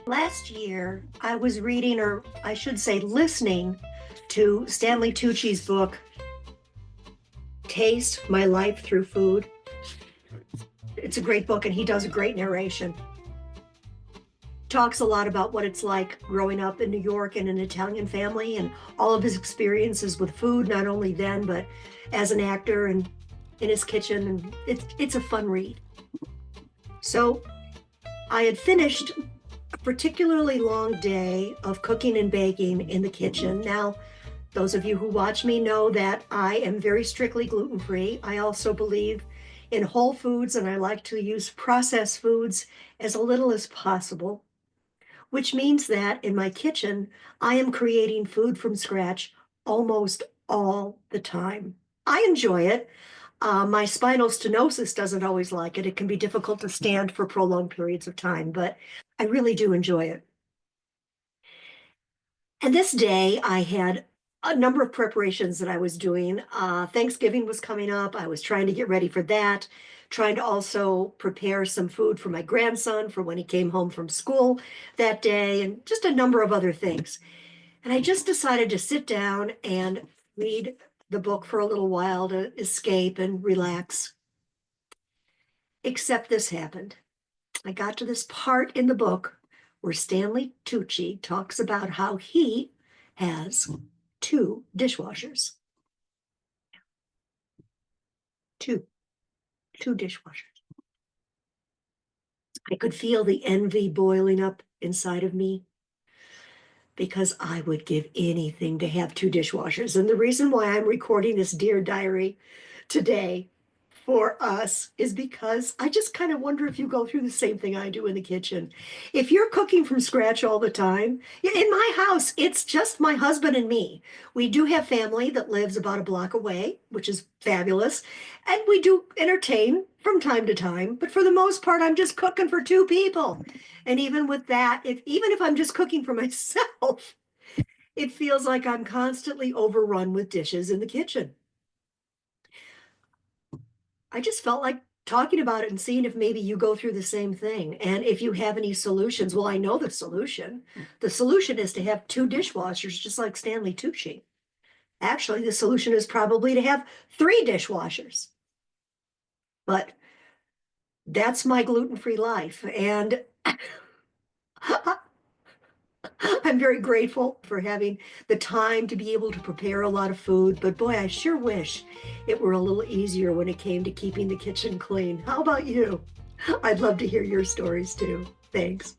Last year, I was reading, or I should say, listening to Stanley Tucci's book, Taste My Life Through Food. It's a great book, and he does a great narration. Talks a lot about what it's like growing up in New York in an Italian family and all of his experiences with food, not only then, but as an actor and in his kitchen. And it's a fun read. So I had finished a particularly long day of cooking and baking in the kitchen. Now, those of you who watch me know that I am very strictly gluten-free. I also believe in whole foods, and I like to use processed foods as little as possible, which means that in my kitchen, I am creating food from scratch almost all the time. I enjoy it. My spinal stenosis doesn't always like it. It can be difficult to stand for prolonged periods of time, but I really do enjoy it. And this day I had a number of preparations that I was doing. Thanksgiving was coming up. I was trying to get ready for that, trying to also prepare some food for my grandson for when he came home from school that day, and just a number of other things. And I just decided to sit down and read the book for a little while to escape and relax. Except this happened. I got to this part in the book where Stanley Tucci talks about how he has two dishwashers. Two dishwashers. I could feel the envy boiling up inside of me because I would give anything to have two dishwashers. And the reason why I'm recording this Dear Diary today for us is because I just kind of wonder if you go through the same thing I do in the kitchen. If you're cooking from scratch all the time, in my house, it's just my husband and me. We do have family that lives about a block away, which is fabulous. And we do entertain from time to time, but for the most part, I'm just cooking for two people. And even with that, even if I'm just cooking for myself, it feels like I'm constantly overrun with dishes in the kitchen. I just felt like talking about it and seeing if maybe you go through the same thing. And if you have any solutions, well, I know the solution. The solution is to have two dishwashers, just like Stanley Tucci. Actually, the solution is probably to have three dishwashers. But that's my gluten-free life. And I'm very grateful for having the time to be able to prepare a lot of food, but boy, I sure wish it were a little easier when it came to keeping the kitchen clean. How about you? I'd love to hear your stories too. Thanks.